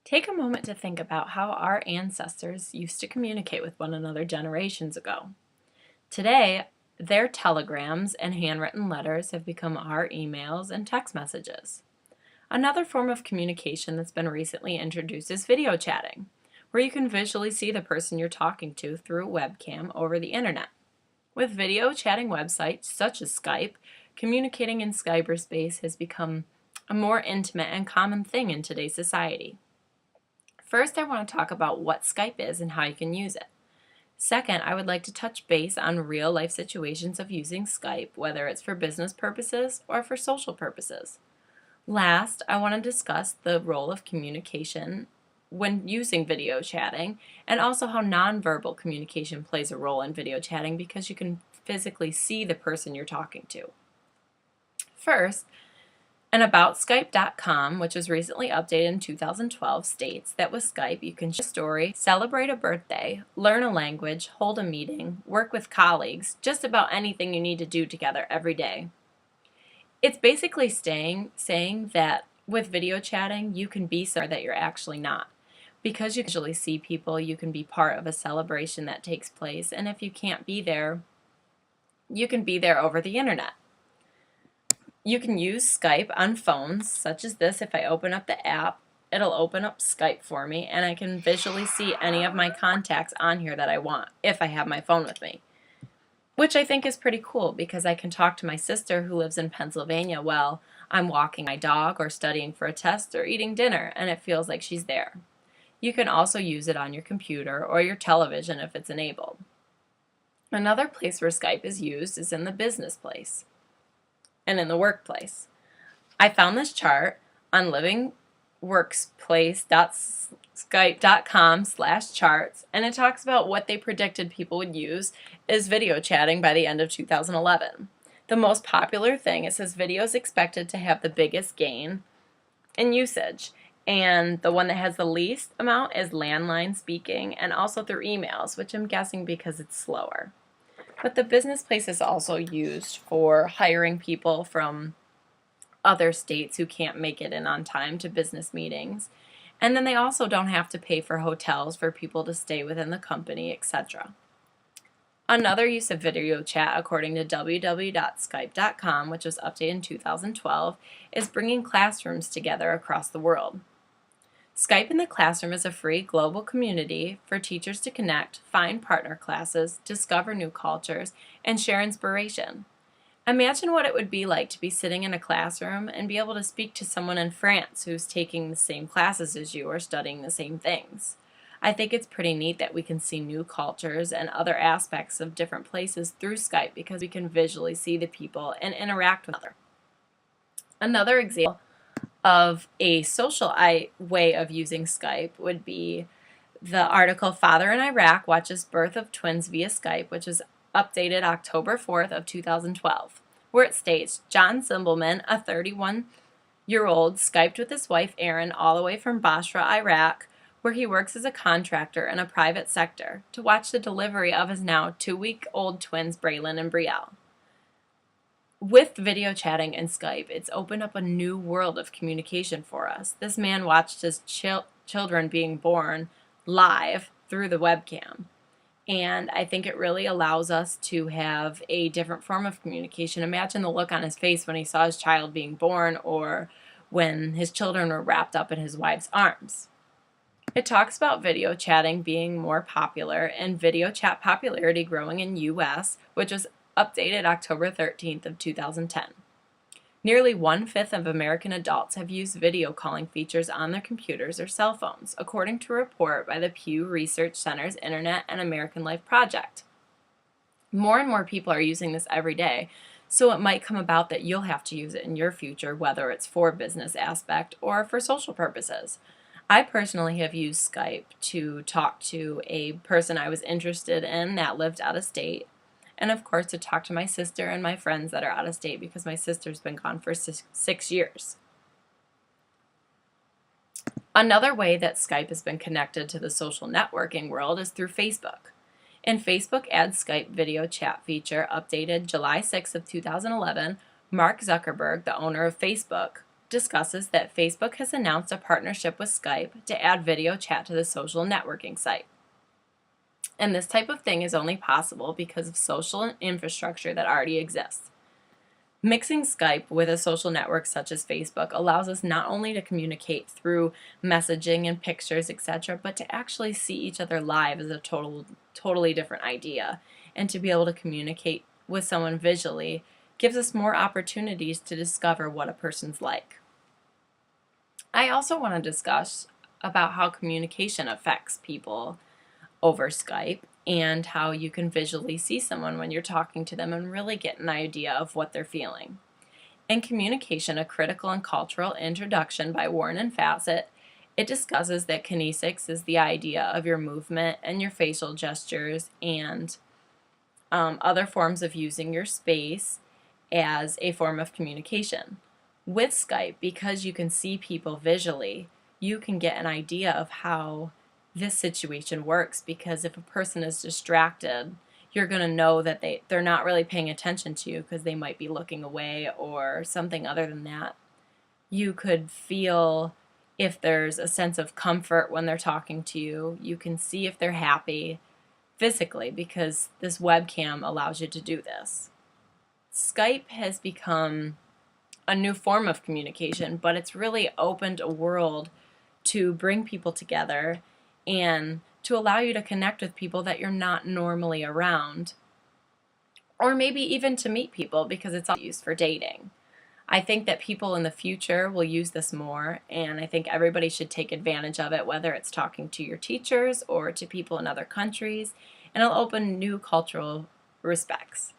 Take a moment to think about how our ancestors used to communicate with one another generations ago. Today, their telegrams and handwritten letters have become our emails and text messages. Another form of communication that's been recently introduced is video chatting, where you can visually see the person you're talking to through a webcam over the internet. With video chatting websites such as Skype, communicating in cyberspace has become a more intimate and common thing in today's society. First, I want to talk about what Skype is and how you can use it. Second, I would like to touch base on real life situations of using Skype, whether it's for business purposes or for social purposes. Last, I want to discuss the role of communication when using video chatting, and also how nonverbal communication plays a role in video chatting because you can physically see the person you're talking to. First, and AboutSkype.com, which was recently updated in 2012, states that with Skype you can share a story, celebrate a birthday, learn a language, hold a meeting, work with colleagues, just about anything you need to do together every day. It's basically saying that with video chatting you can be somewhere that you're actually not. Because you can usually see people, you can be part of a celebration that takes place, and if you can't be there, you can be there over the internet. You can use Skype on phones, such as this. If I open up the app, it'll open up Skype for me, and I can visually see any of my contacts on here that I want, if I have my phone with me. Which I think is pretty cool, because I can talk to my sister who lives in Pennsylvania while I'm walking my dog, or studying for a test, or eating dinner, and it feels like she's there. You can also use it on your computer or your television if it's enabled. Another place where Skype is used is in the business place and in the workplace. I found this chart on livingworkspace.skype.com/charts, and it talks about what they predicted people would use is video chatting by the end of 2011. The most popular thing, it says video is expected to have the biggest gain in usage, and the one that has the least amount is landline speaking, and also through emails, which I'm guessing because it's slower. But the business place is also used for hiring people from other states who can't make it in on time to business meetings. And then they also don't have to pay for hotels for people to stay within the company, etc. Another use of video chat, according to www.skype.com, which was updated in 2012, is bringing classrooms together across the world. Skype in the Classroom is a free global community for teachers to connect, find partner classes, discover new cultures, and share inspiration. Imagine what it would be like to be sitting in a classroom and be able to speak to someone in France who's taking the same classes as you or studying the same things. I think it's pretty neat that we can see new cultures and other aspects of different places through Skype because we can visually see the people and interact with others. Another example of a social way of using Skype would be the article Father in Iraq Watches Birth of Twins via Skype, which is updated October 4th of 2012, where it states, John Zimbelman, a 31-year-old, Skyped with his wife Erin all the way from Basra, Iraq, where he works as a contractor in a private sector, to watch the delivery of his now 2-week-old twins Braylon and Brielle. With video chatting and Skype, it's opened up a new world of communication for us. This man watched his children being born live through the webcam. And I think it really allows us to have a different form of communication. Imagine the look on his face when he saw his child being born, or when his children were wrapped up in his wife's arms. It talks about video chatting being more popular and video chat popularity growing in U.S., which was updated October 13th of 2010. Nearly 1/5 of American adults have used video calling features on their computers or cell phones, according to a report by the Pew Research Center's Internet and American Life Project. More and more people are using this every day, so it might come about that you'll have to use it in your future, whether it's for business aspect or for social purposes. I personally have used Skype to talk to a person I was interested in that lived out of state, and of course to talk to my sister and my friends that are out of state because my sister's been gone for 6 years. Another way that Skype has been connected to the social networking world is through Facebook. In Facebook adds Skype video chat feature updated July 6th of 2011, Mark Zuckerberg, the owner of Facebook, discusses that Facebook has announced a partnership with Skype to add video chat to the social networking site. And this type of thing is only possible because of social infrastructure that already exists. Mixing Skype with a social network such as Facebook allows us not only to communicate through messaging and pictures, etc., but to actually see each other live is a totally different idea. And to be able to communicate with someone visually gives us more opportunities to discover what a person's like. I also want to discuss about how communication affects people over Skype and how you can visually see someone when you're talking to them and really get an idea of what they're feeling. In Communication, a Critical and Cultural Introduction by Warren and Fassett, it discusses that kinesics is the idea of your movement and your facial gestures and other forms of using your space as a form of communication. With Skype, because you can see people visually, you can get an idea of how this situation works, because if a person is distracted, you're going to know that they're not really paying attention to you because they might be looking away or something other than that. You could feel if there's a sense of comfort when they're talking to you. You can see if they're happy physically because this webcam allows you to do this. Skype has become a new form of communication, but it's really opened a world to bring people together and to allow you to connect with people that you're not normally around, or maybe even to meet people because it's all used for dating. I think that people in the future will use this more, and I think everybody should take advantage of it, whether it's talking to your teachers or to people in other countries, and it'll open new cultural respects.